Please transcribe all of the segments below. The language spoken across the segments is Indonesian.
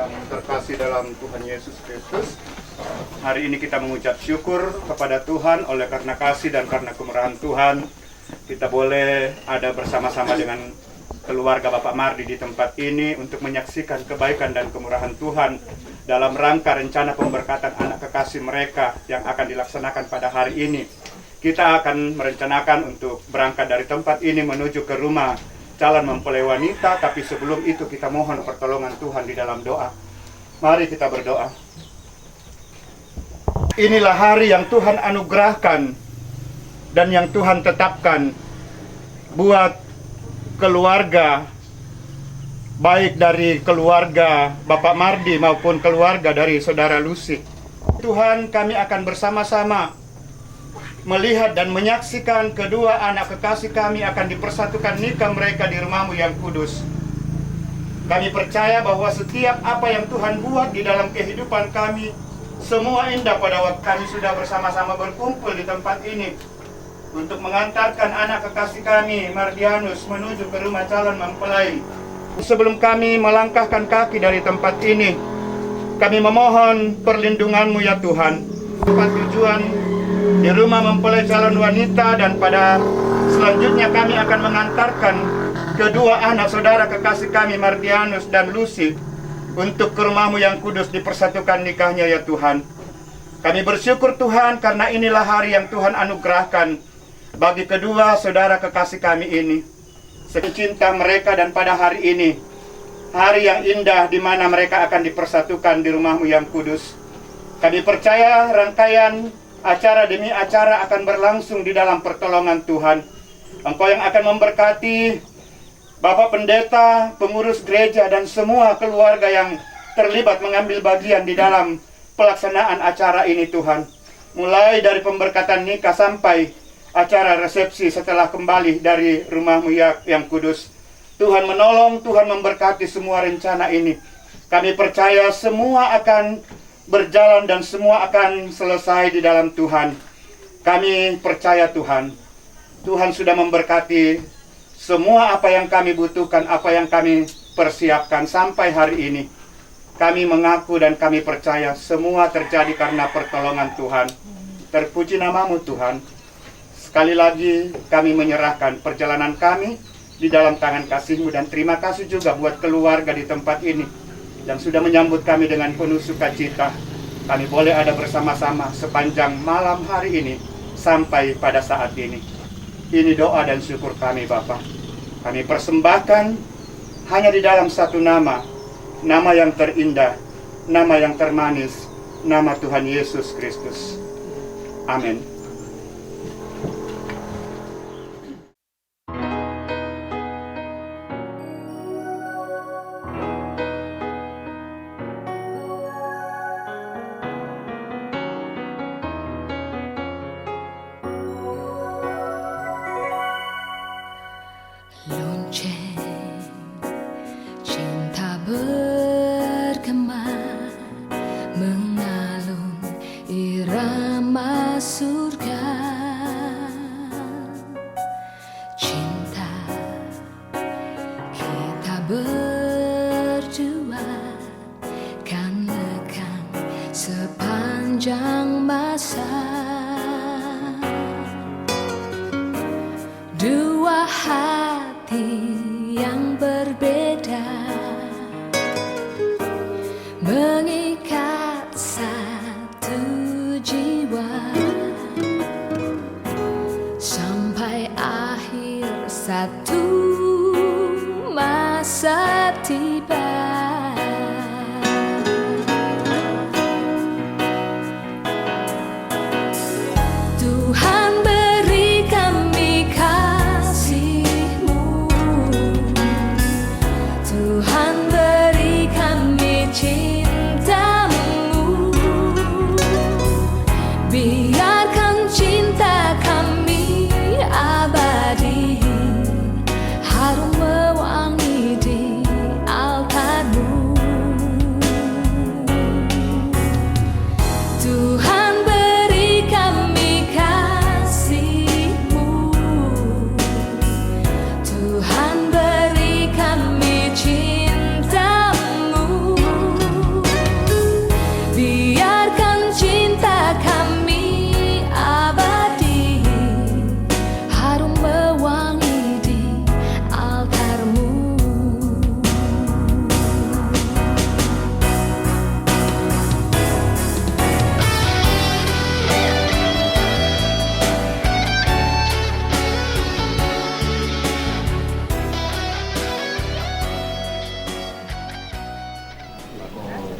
yang terkasih dalam Tuhan Yesus Kristus, hari ini kita mengucap syukur kepada Tuhan oleh karena kasih dan karena kemurahan Tuhan. Kita boleh ada bersama-sama dengan keluarga Bapak Mardi di tempat ini untuk menyaksikan kebaikan dan kemurahan Tuhan dalam rangka rencana pemberkatan anak kekasih mereka yang akan dilaksanakan pada hari ini. Kita akan merencanakan untuk berangkat dari tempat ini menuju ke rumah calon mempelai wanita, tapi sebelum itu kita mohon pertolongan Tuhan di dalam doa. Mari kita berdoa. Inilah hari yang Tuhan anugerahkan dan yang Tuhan tetapkan buat keluarga, baik dari keluarga Bapak Mardi maupun keluarga dari Saudara Lucy. Tuhan, kami akan bersama-sama melihat dan menyaksikan kedua anak kekasih kami akan dipersatukan nikah mereka di rumah-Mu yang kudus. Kami percaya bahwa setiap apa yang Tuhan buat di dalam kehidupan kami, semua indah pada waktu kami sudah bersama-sama berkumpul di tempat ini untuk mengantarkan anak kekasih kami, Mardianus, menuju ke rumah calon mempelai. Sebelum kami melangkahkan kaki dari tempat ini, kami memohon perlindungan-Mu ya Tuhan. Tempat tujuan di rumah mempelai calon wanita, dan pada selanjutnya kami akan mengantarkan kedua anak saudara kekasih kami, Mardianus dan Lucy, untuk ke rumah-Mu yang kudus dipersatukan nikahnya ya Tuhan. Kami bersyukur Tuhan karena inilah hari yang Tuhan anugerahkan bagi kedua saudara kekasih kami ini. Secinta mereka, dan pada hari ini, hari yang indah di mana mereka akan dipersatukan di rumah-Mu yang kudus. Kami percaya rangkaian acara demi acara akan berlangsung di dalam pertolongan Tuhan. Engkau yang akan memberkati Bapak Pendeta, pengurus gereja, dan semua keluarga yang terlibat mengambil bagian di dalam pelaksanaan acara ini Tuhan. Mulai dari pemberkatan nikah sampai acara resepsi setelah kembali dari rumah-Mu yang kudus. Tuhan menolong, Tuhan memberkati semua rencana ini. Kami percaya semua akan berjalan dan semua akan selesai di dalam Tuhan. Kami percaya Tuhan, Tuhan sudah memberkati semua apa yang kami butuhkan, apa yang kami persiapkan sampai hari ini. Kami mengaku dan kami percaya semua terjadi karena pertolongan Tuhan. Terpuji nama-Mu Tuhan. Sekali lagi kami menyerahkan perjalanan kami di dalam tangan kasih-Mu, dan terima kasih juga buat keluarga di tempat ini yang sudah menyambut kami dengan penuh sukacita. Kami boleh ada bersama-sama sepanjang malam hari ini sampai pada saat ini. Ini doa dan syukur kami Bapa. Kami persembahkan hanya di dalam satu nama, nama yang terindah, nama yang termanis, nama Tuhan Yesus Kristus. Amin. Lonceng cinta bergema, mengalun irama surga. Cinta kita berdua kan lekang sepanjang masa. Dua hati yang berbeda mengikat satu jiwa sampai akhir satu masa tiba. Tuhan beri kami kasih-Mu, Tuhan beri kami cinta-Mu. Biarkan cinta kami abadi, harum mewangi di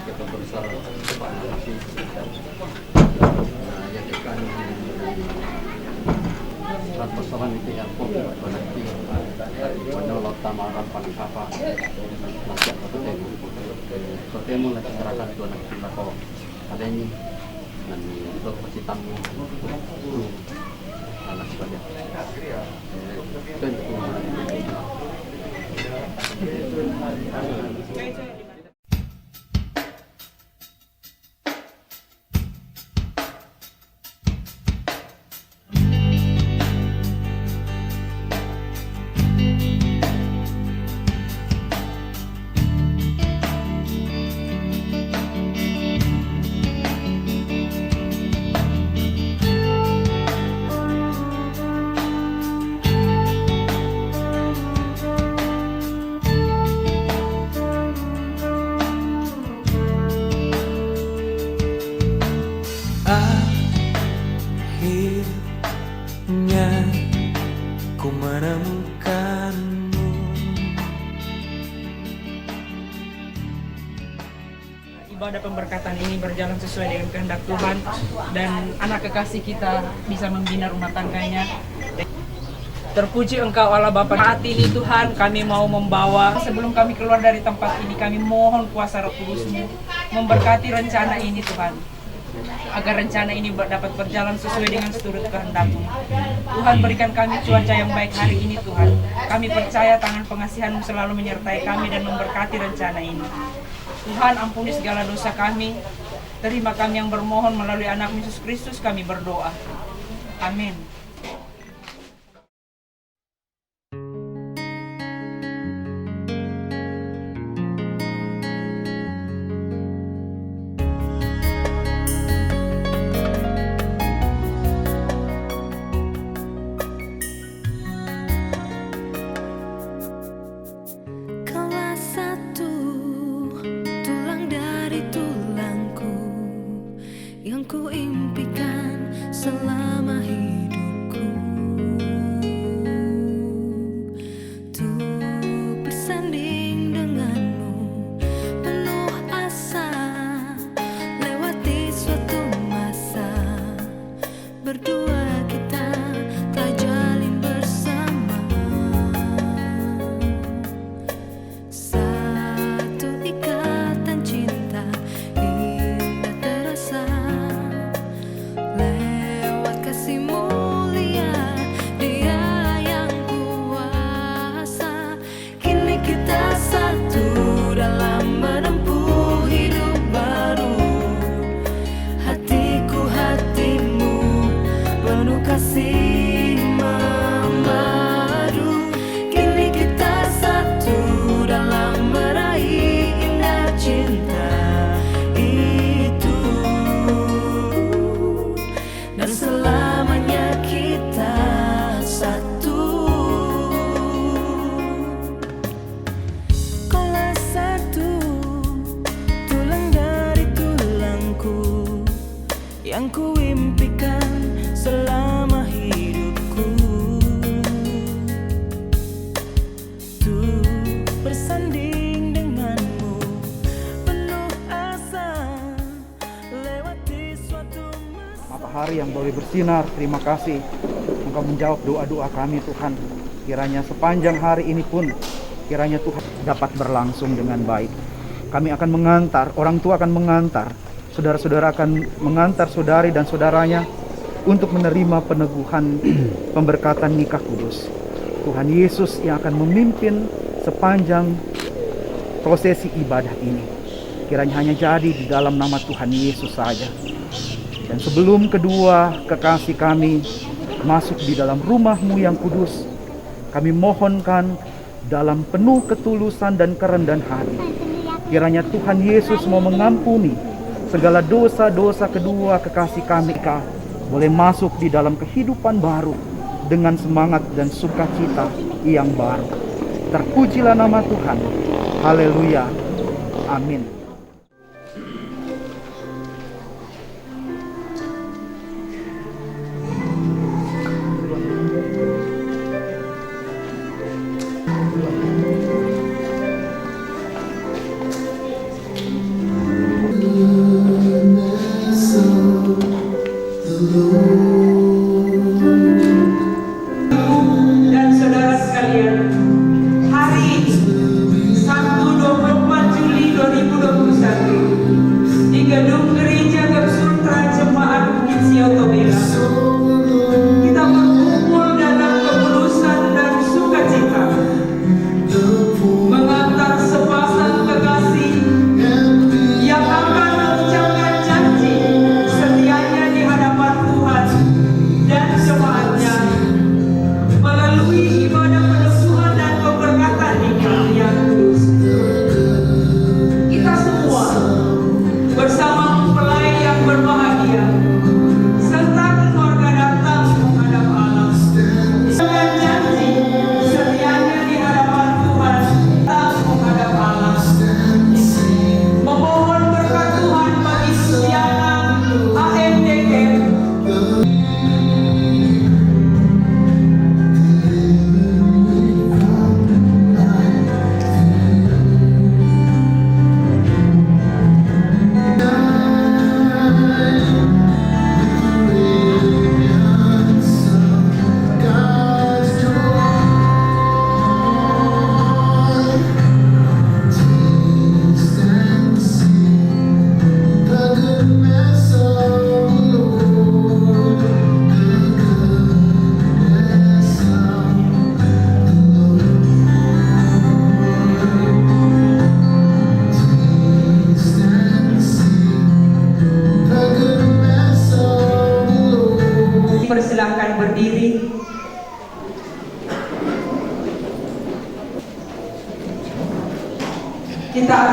kita bersama kepada nasi dan yang ikan dan persoalan itu yang kopi atau nanti menolak tamaran paling apa nanti apa tu temu lagi serahkan tu nanti lako ada ini dan untuk percitamu anak sebagainya Akhirnya ku menemukanmu. Ibadah pemberkatan ini berjalan sesuai dengan kehendak Tuhan dan anak kekasih kita bisa membina rumah tangganya. Terpuji Engkau Allah Bapa. Saat ini Tuhan kami mau membawa, sebelum kami keluar dari tempat ini, kami mohon kuasa Roh Kudus-Mu memberkati rencana ini Tuhan, agar rencana ini dapat berjalan sesuai dengan seturut kehendak-Mu. Tuhan, berikan kami cuaca yang baik hari ini Tuhan. Kami percaya tangan pengasihan-Mu selalu menyertai kami dan memberkati rencana ini. Tuhan, ampuni segala dosa kami. Terima kami yang bermohon melalui anak Yesus Kristus kami berdoa. Amin. Kaulah satu tulang dari tulangku yang ku impikan selama hidupku, untuk bersanding denganmu penuh asa, lewati suatu masa berdua kita telah jalin bersama. Satu ikatan cinta indah terasa, lewat kasih mulia Dia yang kuasa. Kini kita satu dalam menempuh hidup baru. Hatiku hatimu penuh kasih memadu. Kini kita satu dalam meraih indah cinta itu, dan selamanya kita satu. Kaulah satu tulang dari tulangku yang ku impikan selama hidupku, tuh bersanding denganmu penuh asa, lewati suatu masa. Matahari yang boleh bersinar, terima kasih Engkau menjawab doa-doa kami Tuhan. Kiranya sepanjang hari ini pun kiranya Tuhan dapat berlangsung dengan baik. Kami akan mengantar, orang tua akan mengantar, saudara-saudara akan mengantar saudari dan saudaranya untuk menerima peneguhan pemberkatan nikah kudus. Tuhan Yesus yang akan memimpin sepanjang prosesi ibadah ini. Kiranya hanya jadi di dalam nama Tuhan Yesus saja. Dan sebelum kedua kekasih kami masuk di dalam rumah-Mu yang kudus, kami mohonkan dalam penuh ketulusan dan kerendahan hati, kiranya Tuhan Yesus mau mengampuni segala dosa-dosa kedua kekasih kami, boleh masuk di dalam kehidupan baru dengan semangat dan sukacita yang baru. Terpujilah nama Tuhan. Haleluya. Amin.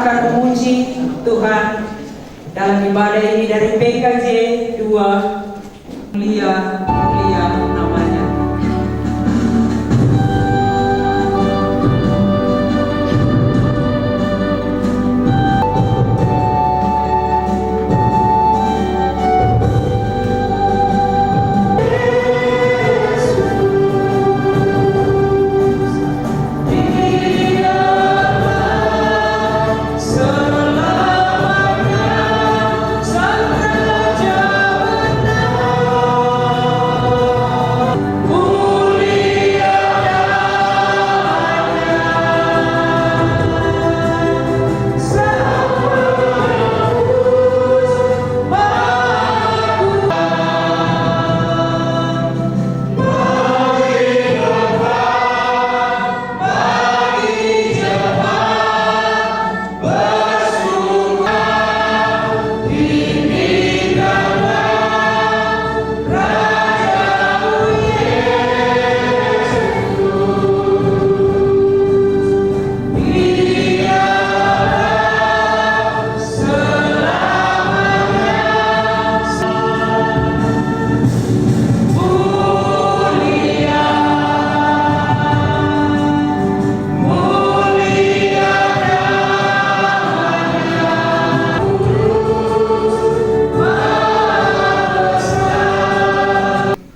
akan memuji Tuhan dalam ibadah ini dari PKJ 2. Mulia namanya.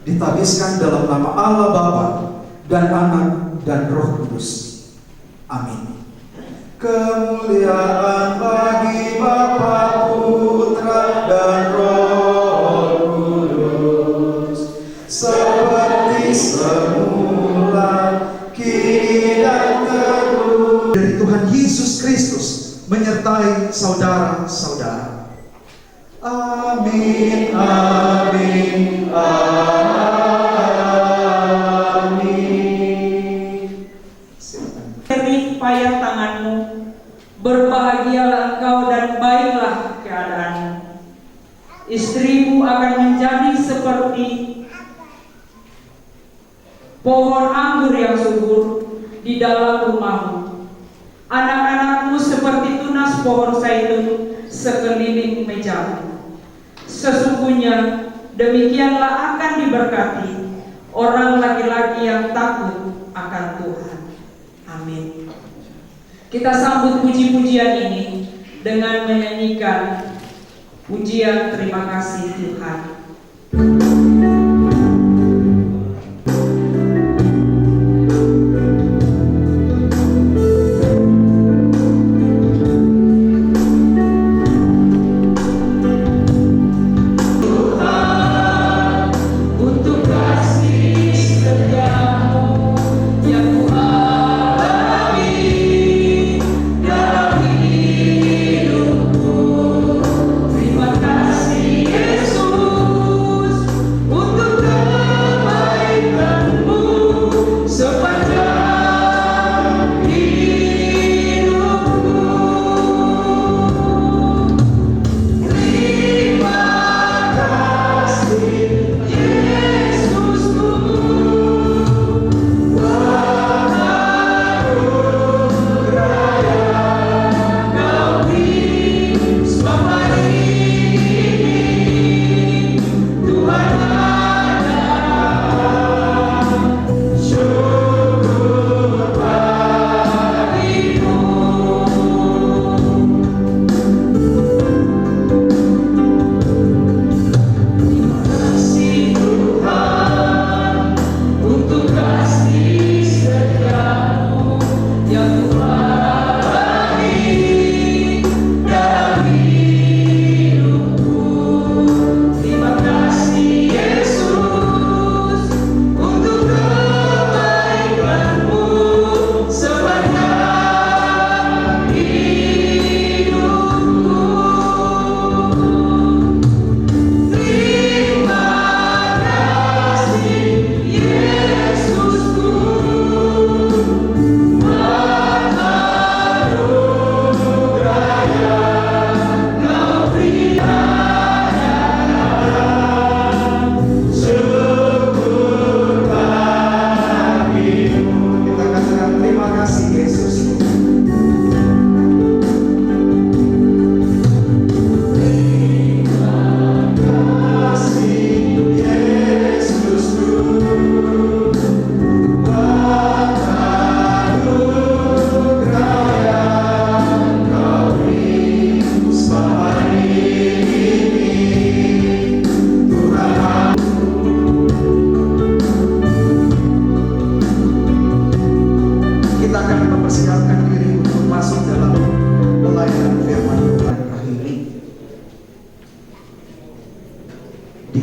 Ditabiskan dalam nama Allah Bapa dan Anak dan Roh Kudus. Amin. Kemuliaan bagi Bapa, Putra dan Roh Kudus, seperti semula, kini dan terus. Dari Tuhan Yesus Kristus menyertai saudara-saudara. Amin, amin, amin. Silakan. Jerih payah tanganmu, berbahagialah engkau dan baiklah keadaanmu. Istrimu akan menjadi seperti pohon anggur yang subur di dalam rumahmu. Anak-anakmu seperti tunas pohon zaitun sekeliling mejamu. Sesungguhnya demikianlah akan diberkati orang laki-laki yang takut akan Tuhan. Amin. Kita sambut puji-pujian ini dengan menyanyikan pujian terima kasih Tuhan. Terima kasih Yesus.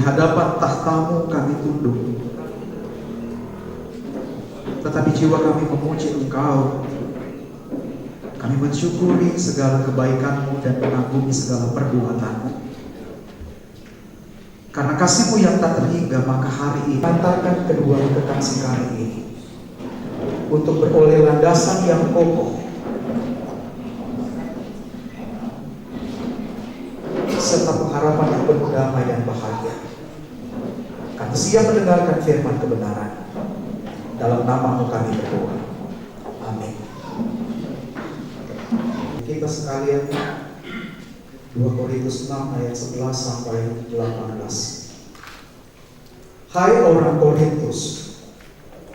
hadapan tahta-Mu kami tunduk, tetapi jiwa kami memuji Engkau. Kami mensyukuri segala kebaikan-Mu dan mengagumi segala perbuatan-Mu. Karena kasih-Mu yang tak terhingga, maka hari ini antarkan kedua kekasih kami ini untuk beroleh landasan yang kokoh serta pengharapan yang penuh damai dan bahagia. Kami siap mendengarkan firman kebenaran. Dalam nama-Mu kami berdoa. Amin. Kita sekalian 2 Korintus 6 ayat 11 sampai 18. Hai orang Korintus,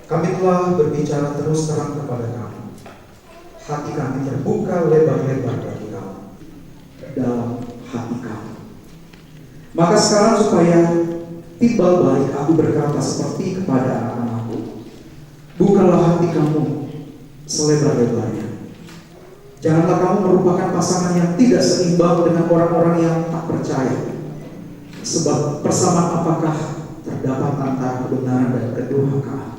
kami telah berbicara terus terang kepada kamu. Hati kami terbuka lebar-lebar bagi kamu, dalam hati kamu. Maka sekarang supaya timbal balik aku berkata seperti kepada anak-anakku, bukalah hati kamu selebar-lebarnya. Janganlah kamu merupakan pasangan yang tidak seimbang dengan orang-orang yang tak percaya. Sebab persamaan apakah terdapat antara kebenaran dan kedurhakaan?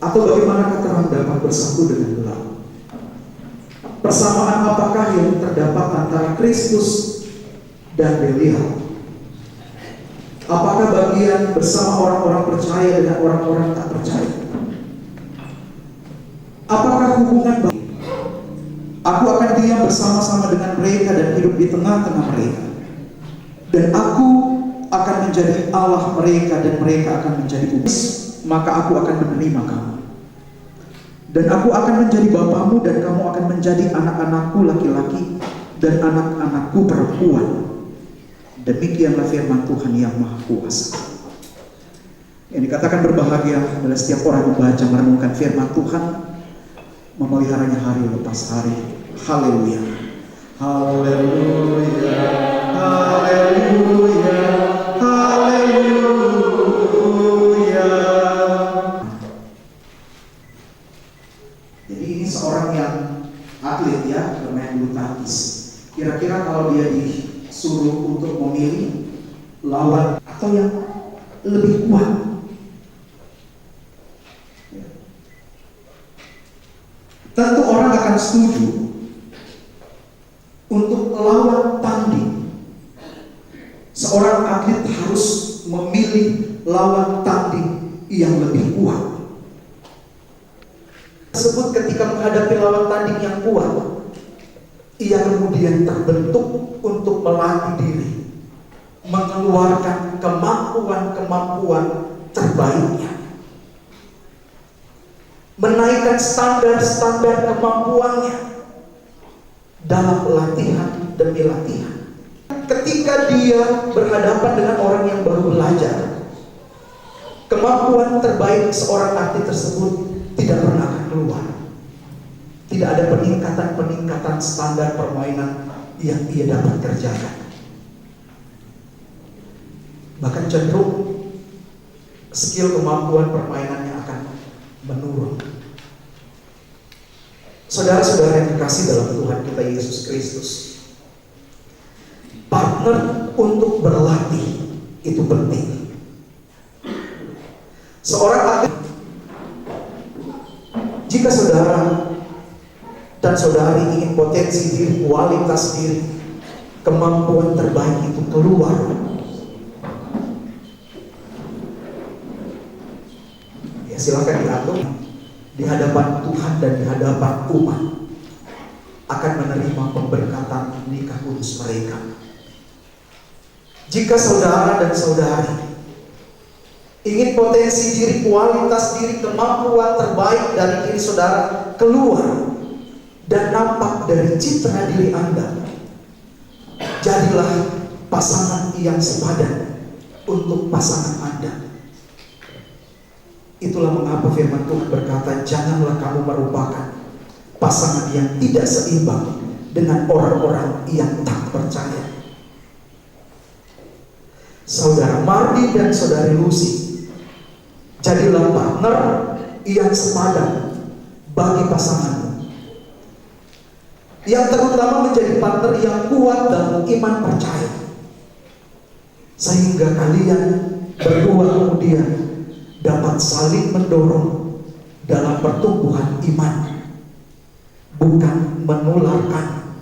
Atau bagaimanakah terang dapat bersatu dengan gelap? Persamaan apakah yang terdapat antara Kristus dan Belial? Apakah bagian bersama orang-orang percaya dengan orang-orang tak percaya? Apakah hubungan aku akan diam bersama-sama dengan mereka dan hidup di tengah-tengah mereka. Dan aku akan menjadi Allah mereka dan mereka akan menjadi umat. Maka aku akan menerima kamu. Dan aku akan menjadi bapamu dan kamu akan menjadi anak-anakku laki-laki dan anak-anakku perempuan. Demikianlah firman Tuhan yang Maha Kuasa. Yang dikatakan berbahagia adalah setiap orang membaca merenungkan firman Tuhan, memeliharanya hari lepas hari. Haleluya. Haleluya. Haleluya. Haleluya. Jadi ini seorang yang atlet ya, bermain bulu tangkis. Kira-kira kalau dia disuruh untuk memilih lawan atau yang lebih kuat, tentu orang akan setuju untuk lawan tanding. Seorang atlet harus memilih lawan tanding yang lebih kuat. Tersebut ketika menghadapi lawan tanding yang kuat, ia kemudian terbentuk untuk melatih diri, mengeluarkan kemampuan-kemampuan terbaiknya, menaikkan standar-standar kemampuannya dalam latihan demi latihan. Ketika dia berhadapan dengan orang yang baru belajar, kemampuan terbaik seorang atlet tersebut tidak pernah akan keluar. Tidak ada peningkatan-peningkatan standar permainan yang ia dapat kerjakan. Bahkan cenderung skill kemampuan permainannya akan menurun. Saudara-saudara yang dikasih dalam Tuhan kita Yesus Kristus, partner untuk berlatih itu penting. Seorang atlet, jika saudara dan saudari ingin potensi diri, kualitas diri, kemampuan terbaik itu keluar, ya silakan diatur di hadapan Tuhan dan di hadapan umat, akan menerima pemberkatan nikah kudus mereka. Jika saudara dan saudari ingin potensi diri, kualitas diri, kemampuan terbaik dari diri saudara keluar dan nampak dari citra diri Anda, jadilah pasangan yang sepadan untuk pasangan Anda. Itulah mengapa firman Tuhan berkata, janganlah kamu merupakan pasangan yang tidak seimbang dengan orang-orang yang tak percaya. Saudara Mardi dan saudari Lucy, jadilah partner yang sepadan bagi pasanganmu, yang terutama menjadi partner yang kuat dalam iman percaya. sehingga kalian berdua kemudian dapat saling mendorong dalam pertumbuhan iman, bukan menularkan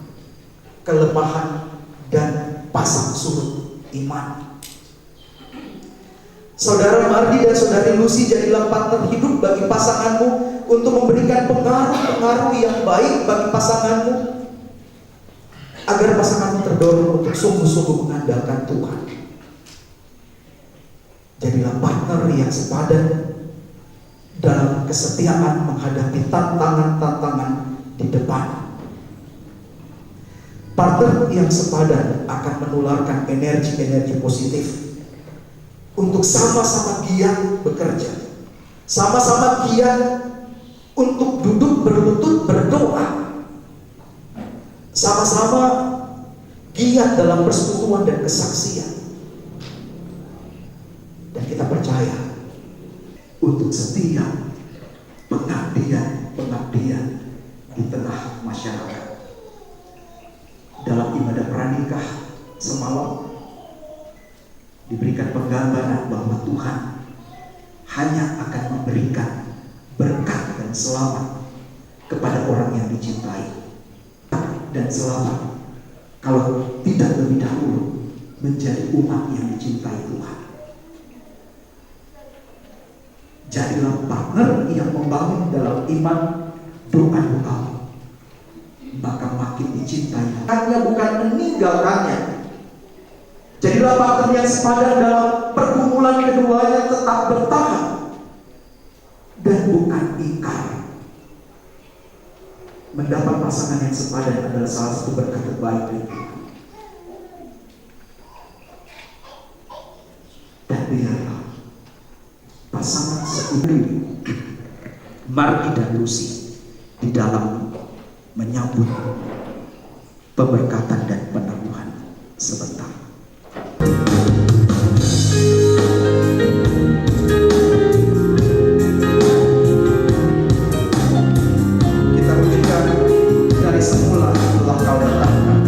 kelemahan dan pasang surut iman. Saudara Mardi dan saudari Lucy, jadilah partner hidup bagi pasanganmu untuk memberikan pengaruh-pengaruh yang baik bagi pasanganmu, agar pasanganmu terdorong untuk sungguh-sungguh mengandalkan Tuhan. Jadilah partner yang sepadan dalam kesetiaan menghadapi tantangan-tantangan di depan. Partner yang sepadan akan menularkan energi-energi positif untuk sama-sama giat bekerja, sama-sama giat untuk duduk berlutut berdoa, sama-sama giat dalam persekutuan dan kesaksian. Dan kita percaya untuk setiap pengabdian di tengah masyarakat. Dalam ibadah pranikah semalam diberikan penggambaran bahwa Tuhan hanya akan memberikan berkat dan selamat kepada orang yang dicintai, dan selamat kalau tidak lebih dahulu menjadi umat yang dicintai Tuhan. Jadilah partner yang membangun dalam iman, doa-doa, maka makin dicintai. Hanya bukan meninggalkannya. Jadilah partner yang sepadan dalam pergumulan keduanya, tetap bertahan dan bukan ingkar. Mendapat pasangan yang sepadan adalah salah satu berkat terbaik dari Tuhan. Dan biarlah pasangan seutuhnya Mardi dan Lucy di dalam menyambut pemberkatan dan peneguhan sebentar. Kita berikan dari semula telah kau datangkan.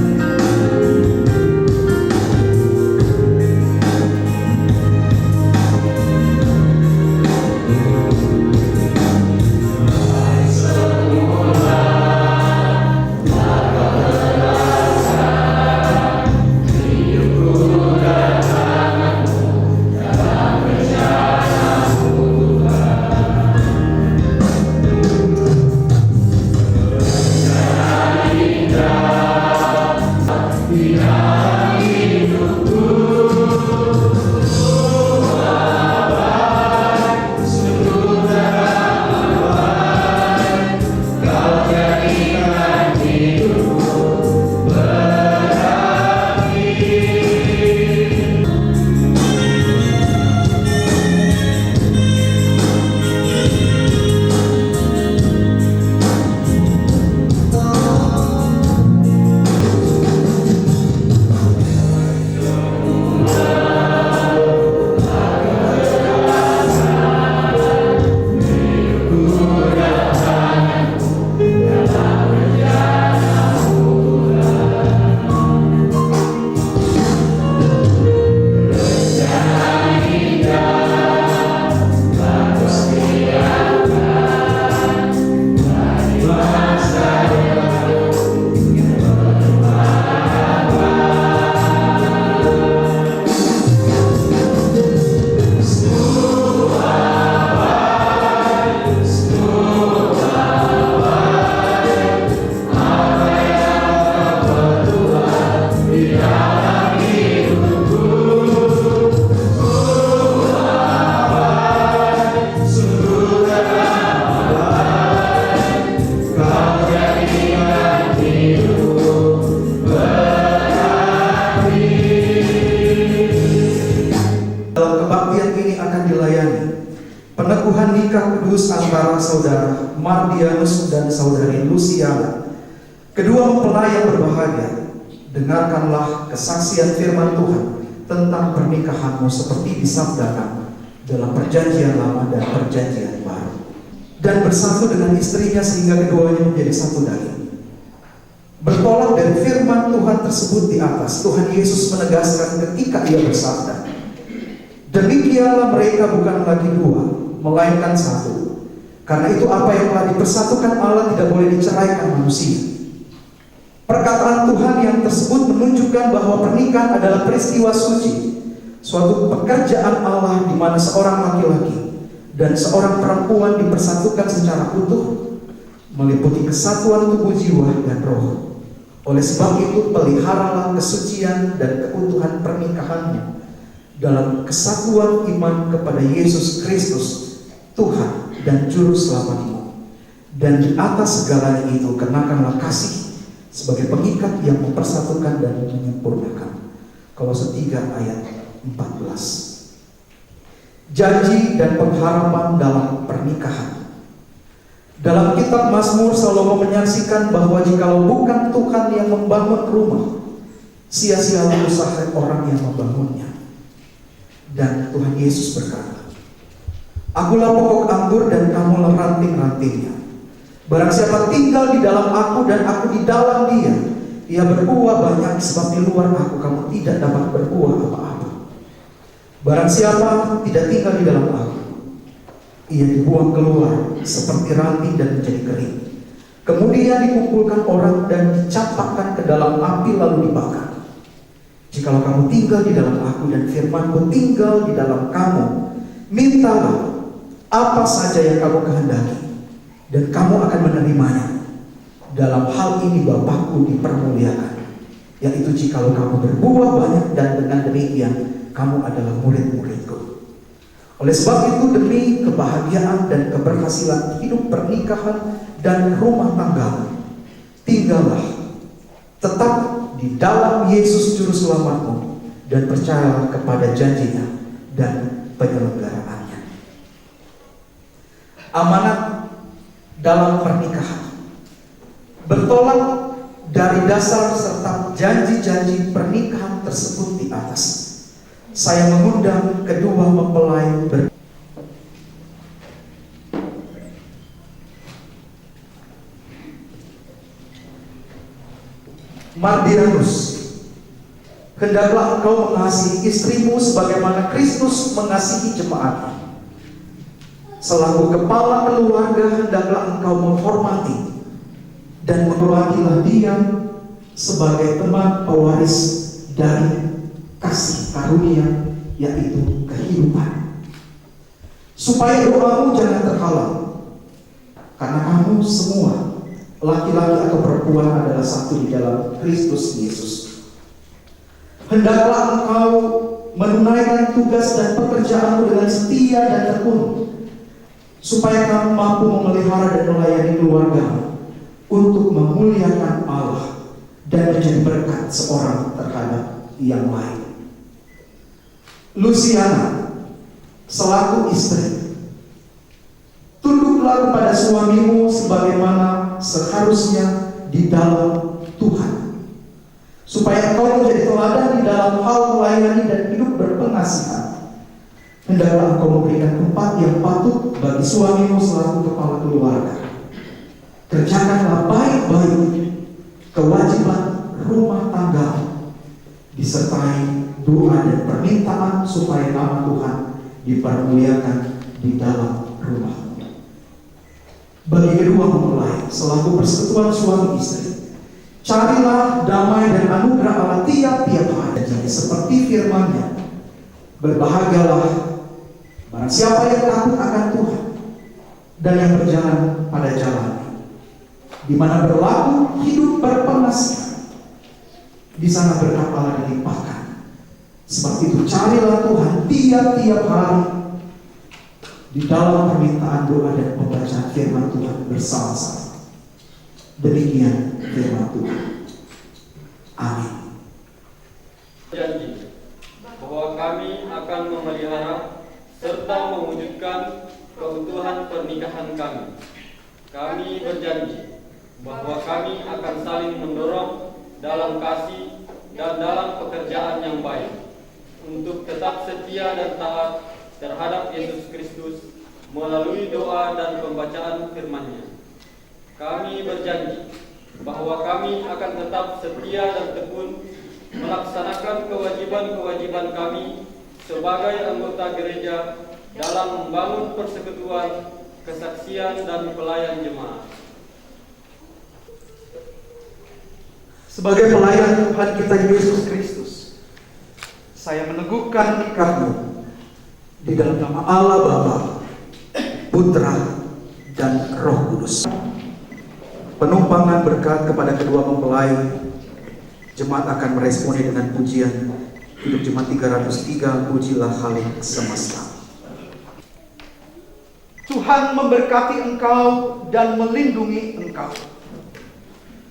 Peneguhan nikah kudus antara saudara Mardianus dan saudari Luciana. Kedua mempelai yang berbahagia, dengarkanlah kesaksian firman Tuhan tentang pernikahanmu seperti disabdakan dalam perjanjian lama dan perjanjian baru. Dan bersatu dengan istrinya sehingga keduanya menjadi satu daging. Bertolak dari firman Tuhan tersebut di atas, Tuhan Yesus menegaskan ketika ia bersabda, "Demikianlah mereka bukan lagi dua, melainkan satu. Karena itu apa yang telah dipersatukan Allah tidak boleh diceraikan manusia." Perkataan Tuhan yang tersebut menunjukkan bahwa pernikahan adalah peristiwa suci, suatu pekerjaan Allah di mana seorang laki-laki dan seorang perempuan dipersatukan secara utuh, meliputi kesatuan tubuh, jiwa, dan roh. Oleh sebab itu, peliharalah kesucian dan keutuhan pernikahanmu dalam kesatuan iman kepada Yesus Kristus, Tuhan dan Juru Selamatmu. Dan di atas segalanya itu, kenakanlah kasih sebagai pengikat yang mempersatukan dan menyempurnakan. Kolose 3 ayat 14. Janji dan pengharapan dalam pernikahan. Dalam kitab Mazmur, Salomo menyaksikan bahwa jikalau bukan Tuhan yang membangun rumah, sia-sialah usaha orang yang membangunnya. Dan Tuhan Yesus berkata, "Akulah pokok anggur dan kamulah ranting-rantingnya. Barang siapa tinggal di dalam aku dan aku di dalam dia, ia berbuah banyak, sebab di luar aku kamu tidak dapat berbuah apa-apa. Barang siapa tidak tinggal di dalam aku, ia dibuang keluar seperti ranting dan menjadi kering. Kemudian dikumpulkan orang dan dicampakkan ke dalam api lalu dibakar. Jikalau kamu tinggal di dalam aku dan firmanku tinggal di dalam kamu, mintalah apa saja yang kamu kehendaki, dan kamu akan menerimanya. Dalam hal ini Bapakku dipermuliakan, yaitu jikalau kamu berbuah banyak, dan dengan demikian kamu adalah murid-muridku." Oleh sebab itu, demi kebahagiaan dan keberhasilan hidup pernikahan dan rumah tangga, tinggallah tetap di dalam Yesus Juru Selamatmu dan percayalah kepada janjinya dan penyelenggaraannya. Amanat dalam pernikahan bertolak dari dasar serta janji-janji pernikahan tersebut di atas. Saya mengundang kedua mempelai Mardianus, hendaklah engkau mengasihi istrimu sebagaimana Kristus mengasihi jemaatnya. Selaku kepala keluarga, hendaklah engkau menghormati dan menghormatilah dia sebagai teman pewaris dari kasih karunia, yaitu kehidupan. Supaya doamu jangan terhalang, karena kamu semua, laki-laki atau perempuan, adalah satu di dalam Kristus Yesus. Hendaklah engkau menunaikan tugas dan pekerjaanmu dengan setia dan tekun, supaya kamu mampu memelihara dan melayani keluargamu untuk memuliakan Allah dan menjadi berkat seorang terhadap yang lain. Luciana, selaku istri, tunduklah kepada suamimu sebagaimana seharusnya di dalam Tuhan, supaya engkau menjadi teladan di dalam hal melayani dan hidup berpengasihan. Hendaklah engkau memberikan tempat yang patut bagi suamimu selaku kepala keluarga. Kerjakanlah baik-baik kewajiban rumah tangga, disertai doa dan permintaan supaya nama Tuhan dipermuliakan di dalam rumah. Bagi kedua mempelai selaku persekutuan suami istri, carilah damai dan anugerah Allah tiap-tiap hari. Jadi seperti firman-Nya, berbahagialah barang siapa yang takut akan Tuhan dan yang berjalan pada jalan-Nya, di mana berlaku hidup berpengasihan, di sana berkat Allah dilimpahkan. Sebab itu carilah Tuhan tiap-tiap hari di dalam permintaan doa dan pembacaan firman Tuhan bersama-sama. Demikian firman Tuhan. Amin. Janji bahwa kami akan memelihara serta mewujudkan keutuhan pernikahan kami. Kami berjanji bahwa kami akan saling mendorong dalam kasih dan dalam pekerjaan yang baik, untuk tetap setia dan taat terhadap Yesus Kristus melalui doa dan pembacaan firman-Nya. Kami berjanji bahwa kami akan tetap setia dan tekun melaksanakan kewajiban-kewajiban kami sebagai anggota gereja dalam membangun persekutuan, kesaksian, dan pelayan jemaat. Sebagai pelayan Tuhan kita Yesus Kristus, saya meneguhkan nikahmu di dalam nama Allah Bapa, Putra, dan Roh Kudus. Penumpangan berkat kepada kedua mempelai, jemaat akan meresponi dengan pujian hidup jemaat 303, pujilah Halik semesta. Tuhan memberkati engkau dan melindungi engkau.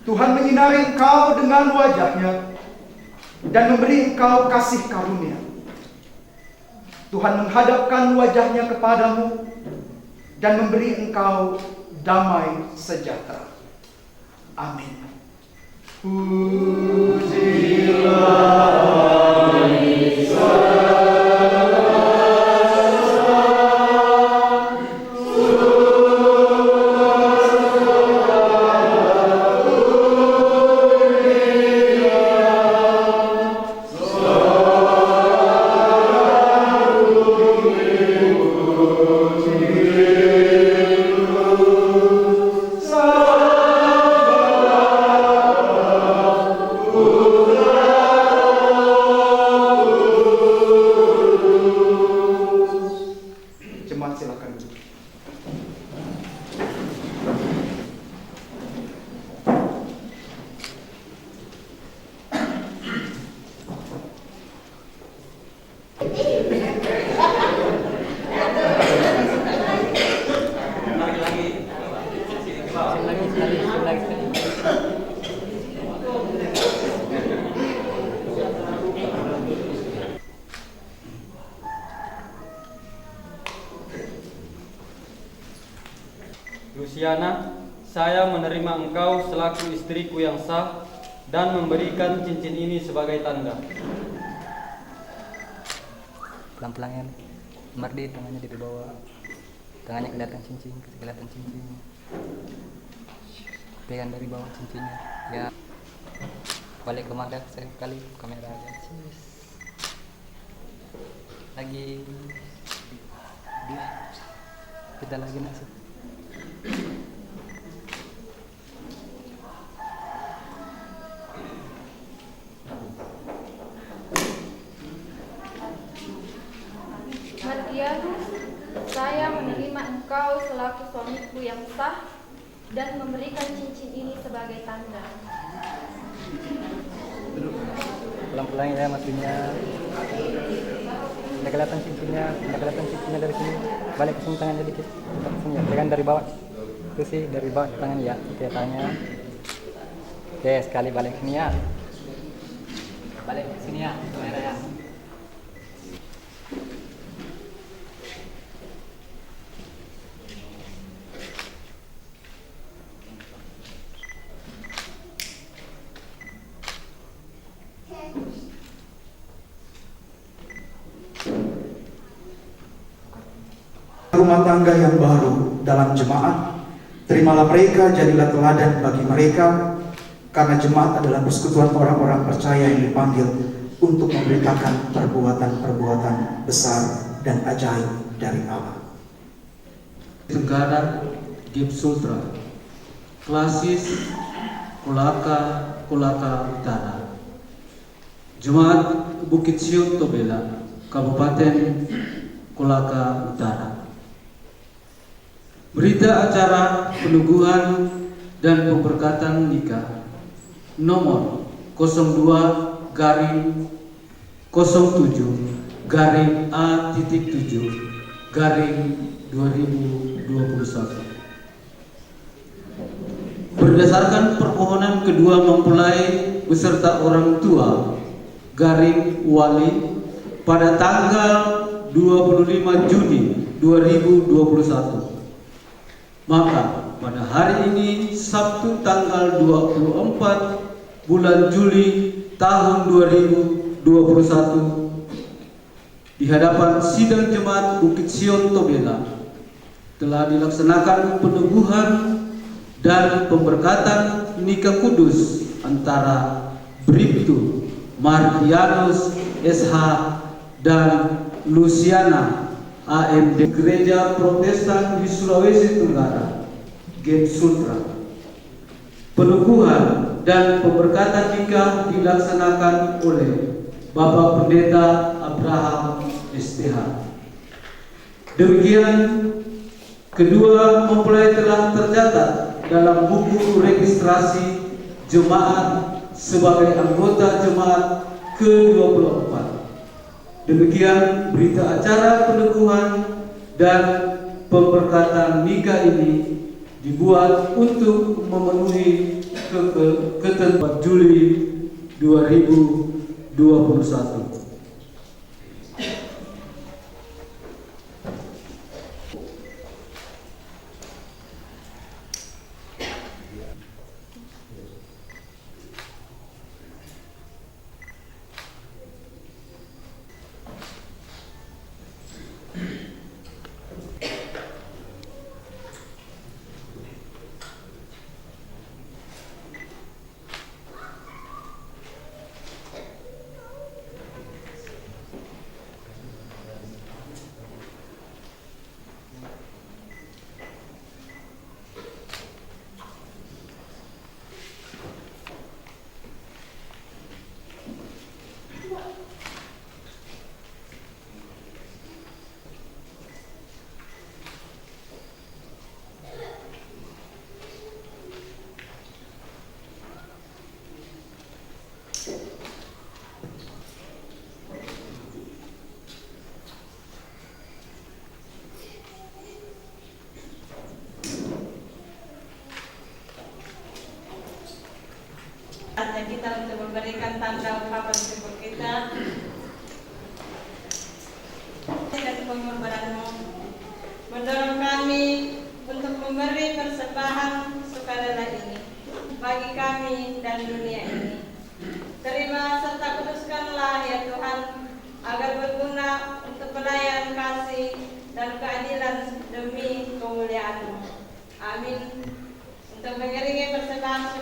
Tuhan menyinari engkau dengan wajah-Nya dan memberi engkau kasih karunia. Tuhan menghadapkan wajah-Nya kepadamu dan memberi engkau damai sejahtera. Amin. Jemaat silakan duduk. Luciana, saya menerima engkau selaku istriku yang sah dan memberikan cincin ini sebagai tanda. Pelan-pelan ya. Mardi tangannya di bawah. Tangannya kelihatan cincin. Pegang dari bawah cincinnya. Ya. Balik ke madep sekali kamera aja. Lagi. Kita lagi masuk. Mardianus, saya menerima engkau selaku suamiku yang sah dan memberikan cincin ini sebagai tanda. Pelan-pelan ya maksudnya. Tidak kelihatan cincinnya dari sini. Balik ke sini tangannya dikit. Pegang dari bawah. Itu sih dari bawah tangan ya. Tangannya. Oke, sekali balik sini ya. Balik ke sini ya, kamera ya. Rumah tangga yang baru dalam jemaat, terimalah mereka, jadilah teladan bagi mereka, karena jemaat adalah persekutuan orang-orang percaya yang dipanggil untuk memberitakan perbuatan-perbuatan besar dan ajaib dari Allah. Tenggara, Gipsultra, Klasis, Kolaka Utara, Jemaat Bukit Siut Tobela, Kabupaten Kolaka Utara. Berita acara penubuhan dan pemberkatan nikah nomor 02-A-7-2021. Berdasarkan permohonan kedua mempelai beserta orang tua wali pada tanggal 25 Juni 2021. Maka pada hari ini Sabtu tanggal 24 bulan Juli tahun 2021 di hadapan sidang jemaat Bukit Sion Tobela telah dilaksanakan penubuhan dan pemberkatan nikah kudus antara Bribtu Mardianus SH dan Luciana AMD Gereja Protestan di Sulawesi Tenggara, Gen Sutra. Penukuhan dan pemberkatan nikah dilaksanakan oleh Bapak Pendeta Abraham STH. Demikian, kedua mempelai telah tercatat dalam buku registrasi jemaat sebagai anggota jemaat ke-24. Demikian berita acara penukuhan dan pemberkatan nikah ini dibuat untuk memenuhi ketentuan Juli 2021. Saatnya kita untuk memberikan tanda ungkapan syukur kita dan pengorbananmu mendorong kami untuk memberi persembahan sukarela ini bagi kami dan dunia ini. Terima serta kuduskanlah ya Tuhan, agar berguna untuk pelayanan kasih dan keadilan demi kemuliaan-Mu. Amin. Untuk mengiringi persembahan